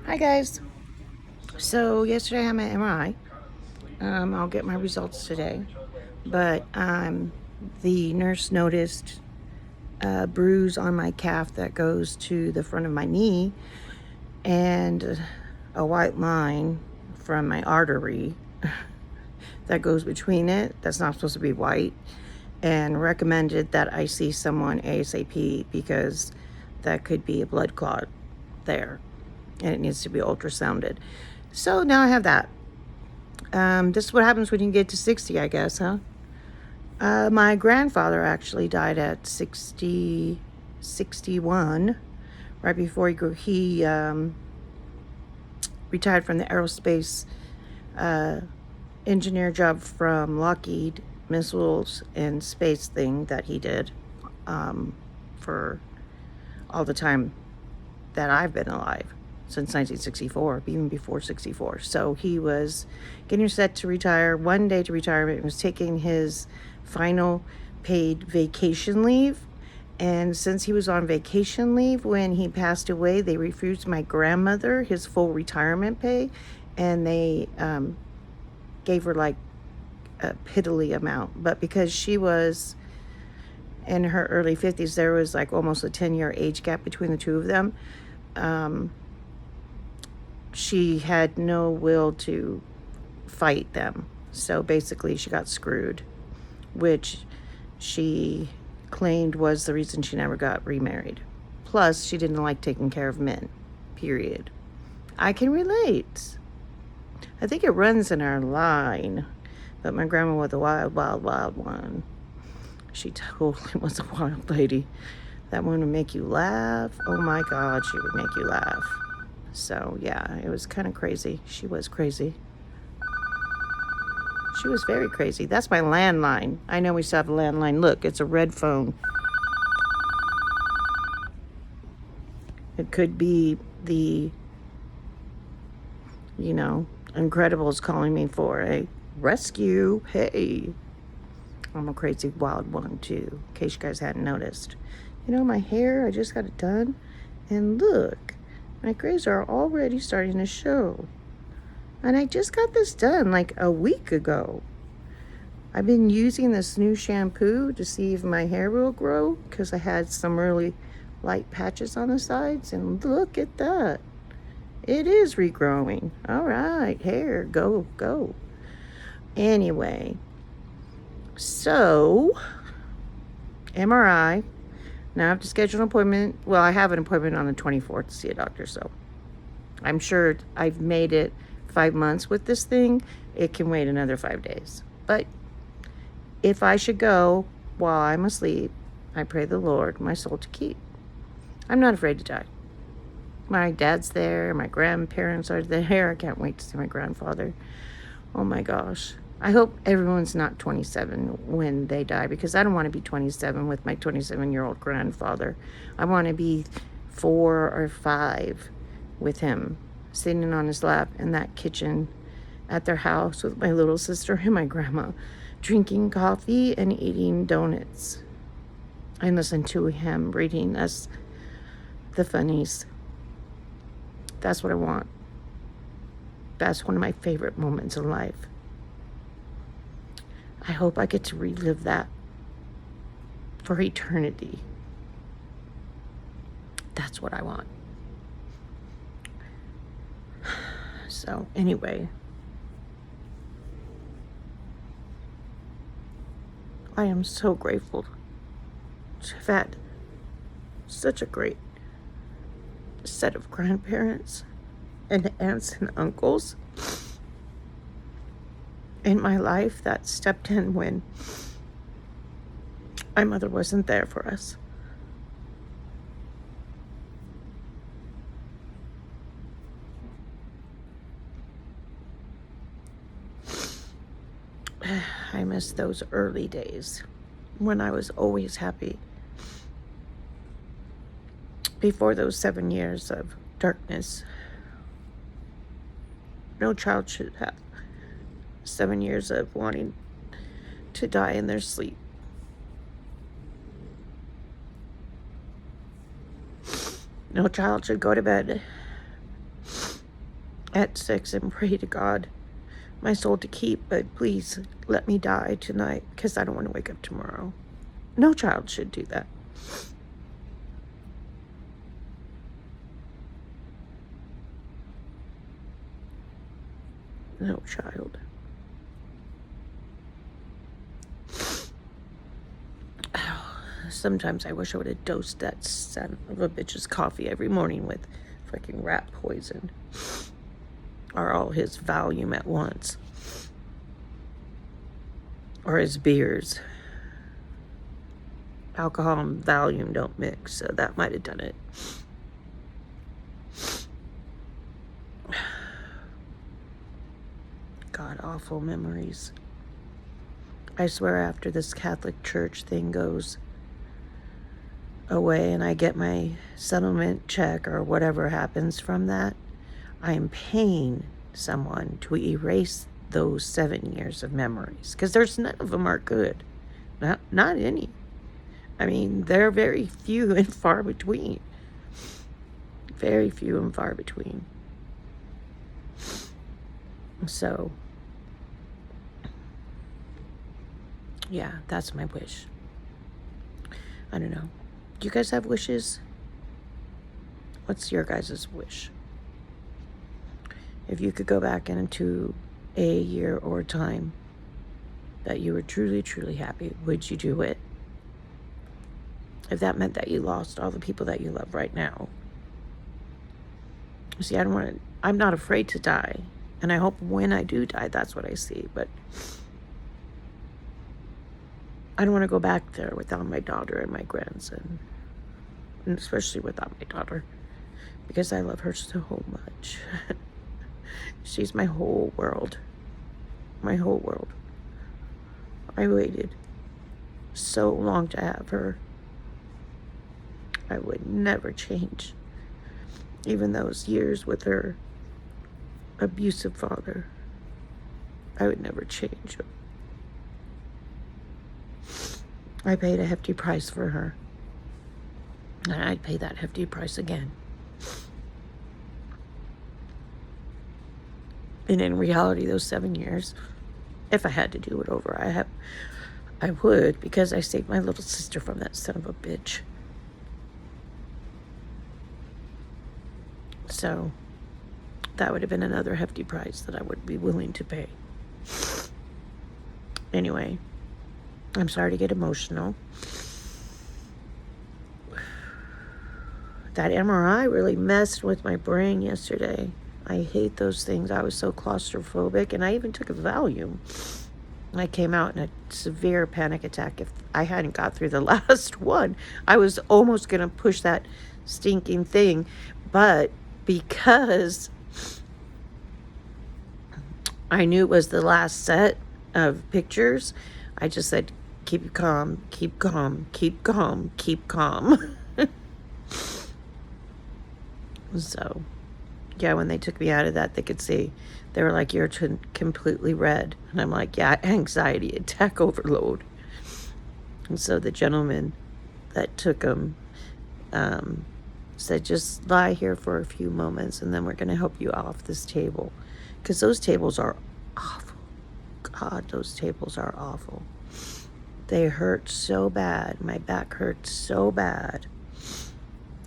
Hi guys. So yesterday I had my MRI. I'll get my results today, but the nurse noticed a bruise on my calf that goes to the front of my knee and a white line from my artery that goes between it that's not supposed to be white, and recommended that I see someone ASAP because that could be a blood clot there and it needs to be ultrasounded. So now I have that. This is what happens when you get to 60, I guess, huh? My grandfather actually died at 61, right before he retired from the aerospace engineer job from Lockheed Missiles and space thing that he did for all the time that I've been alive, since 1964, even before 64. So he was getting set to retire, one day to retirement, and was taking his final paid vacation leave. And since he was on vacation leave when he passed away, they refused my grandmother his full retirement pay, and they gave her like a piddly amount. But because she was in her early 50s, there was like almost a 10-year age gap between the two of them. She had no will to fight them. So basically she got screwed, which she claimed was the reason she never got remarried. Plus, she didn't like taking care of men, period. I can relate. I think it runs in our line, but my grandma was a wild, wild, wild one. She totally was a wild lady. That one would make you laugh. Oh my God, she would make you laugh. So yeah, it was kind of crazy. She was crazy. She was very crazy. That's my landline. I know we still have a landline. Look, it's a red phone. It could be the, Incredibles calling me for a rescue. Hey, I'm a crazy wild one too, in case you guys hadn't noticed. My hair, I just got it done. And look, my grays are already starting to show. And I just got this done like a week ago. I've been using this new shampoo to see if my hair will grow because I had some really light patches on the sides. And look at that. It is regrowing. All right, hair, go, go. Anyway, so MRI. Now I have to schedule an appointment. Well, I have an appointment on the 24th to see a doctor, so I'm sure I've made it 5 months with this thing. It can wait another 5 days. But if I should go while I'm asleep, I pray the Lord my soul to keep. I'm not afraid to die. My dad's there. My grandparents are there. I can't wait to see my grandfather. Oh my gosh. I hope everyone's not 27 when they die, because I don't want to be 27 with my 27-year-old grandfather. I want to be 4 or 5 with him, sitting on his lap in that kitchen at their house with my little sister and my grandma, drinking coffee and eating donuts. And listen to him reading us the funnies. That's what I want. That's one of my favorite moments in life. I hope I get to relive that for eternity. That's what I want. So anyway, I am so grateful to have had such a great set of grandparents and aunts and uncles in my life that stepped in when my mother wasn't there for us. I miss those early days when I was always happy. Before those 7 years of darkness. No child should have 7 years of wanting to die in their sleep. No child should go to bed at 6 and pray to God my soul to keep, but please let me die tonight because I don't want to wake up tomorrow. No child should do that. No child. Sometimes I wish I would have dosed that son of a bitch's coffee every morning with fucking rat poison. Or all his Valium at once. Or his beers. Alcohol and Valium don't mix, so that might have done it. God, awful memories. I swear after this Catholic Church thing goes away and I get my settlement check or whatever happens from that, I am paying someone to erase those 7 years of memories, because there's none of them are good. Not any. I mean, they're very few and far between. Very few and far between. So, yeah, that's my wish. I don't know. Do you guys have wishes? What's your guys' wish? If you could go back into a year or time that you were truly, truly happy, would you do it? If that meant that you lost all the people that you love right now. See, I'm not afraid to die. And I hope when I do die, that's what I see. But I don't want to go back there without my daughter and my grandson. And especially without my daughter. Because I love her so much. She's my whole world. My whole world. I waited so long to have her. I would never change. Even those years with her abusive father. I would never change. I paid a hefty price for her. And I'd pay that hefty price again. And in reality, those 7 years, if I had to do it over, I would, because I saved my little sister from that son of a bitch. So that would have been another hefty price that I would be willing to pay. Anyway, I'm sorry to get emotional. That MRI really messed with my brain yesterday. I hate those things. I was so claustrophobic, and I even took a Valium. I came out in a severe panic attack. If I hadn't got through the last one, I was almost going to push that stinking thing. But because I knew it was the last set of pictures, I just said, keep calm, keep calm, keep calm, keep calm. So, yeah, when they took me out of that, they could see. They were like, you're completely red. And I'm like, yeah, anxiety attack overload. And so the gentleman that took him said, just lie here for a few moments and then we're going to help you off this table. Because those tables are awful. God, those tables are awful. They hurt so bad. My back hurt so bad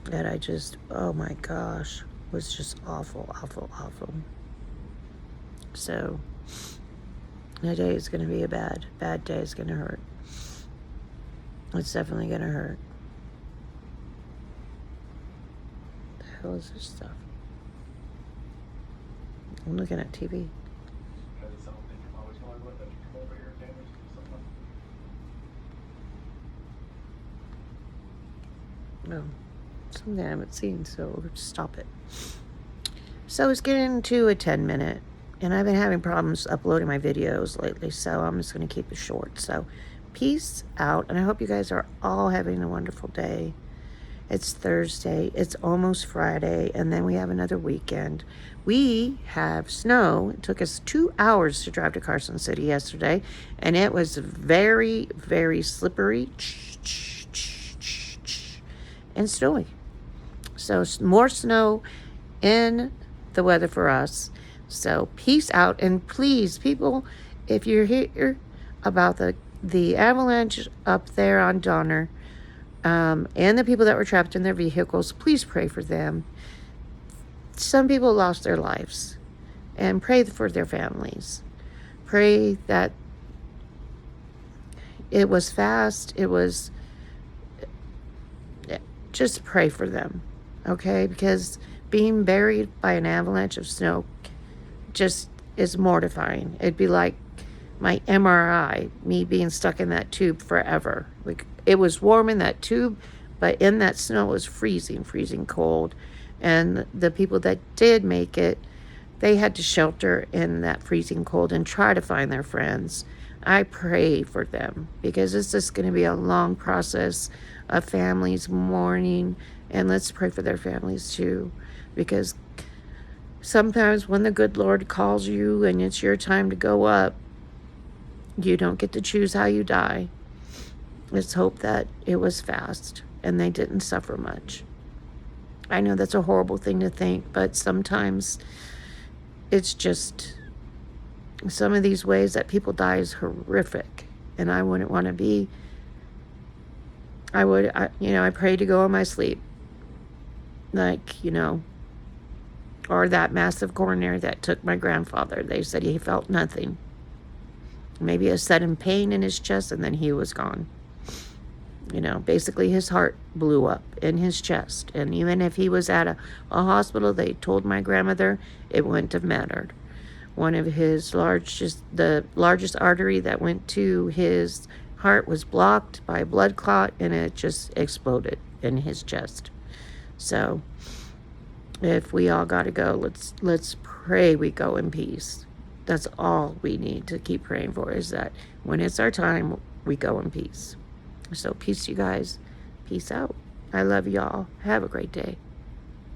that I just, oh my gosh, was just awful, awful, awful. So, today is going to be a bad day. It's going to hurt. It's definitely going to hurt. What the hell is this stuff? I'm looking at TV. No. Something I haven't seen, so stop it. So it's getting to a 10-minute, and I've been having problems uploading my videos lately, so I'm just going to keep it short. So peace out, and I hope you guys are all having a wonderful day. It's Thursday, it's almost Friday, and then we have another weekend. We have snow. It took us 2 hours to drive to Carson City yesterday, and it was very, very slippery and snowy. So more snow in the weather for us. So peace out, and please, people, if you're here about the avalanche up there on Donner, and the people that were trapped in their vehicles, please pray for them. Some people lost their lives, and pray for their families. Pray that it was fast. It was, just pray for them, okay? Because being buried by an avalanche of snow just is mortifying. It'd be like my MRI, me being stuck in that tube forever. Like, it was warm in that tube, but in that snow it was freezing cold. And the people that did make it, they had to shelter in that freezing cold and try to find their friends. I pray for them, because it's just going to be a long process of families mourning, and let's pray for their families too, because sometimes when the good Lord calls you and it's your time to go up, you don't get to choose how you die. Let's hope that it was fast and they didn't suffer much. I know that's a horrible thing to think, but sometimes it's just, some of these ways that people die is horrific, and I wouldn't want to be. I pray to go in my sleep, like, or that massive coronary that took my grandfather. They said he felt nothing, maybe a sudden pain in his chest, and then he was gone. Basically his heart blew up in his chest, and even if he was at a hospital, they told my grandmother it wouldn't have mattered. One of his the largest artery that went to his heart was blocked by a blood clot, and it just exploded in his chest. So if we all got to go, let's pray we go in peace. That's all we need to keep praying for, is that when it's our time, we go in peace. So peace, you guys. Peace out. I love y'all. Have a great day.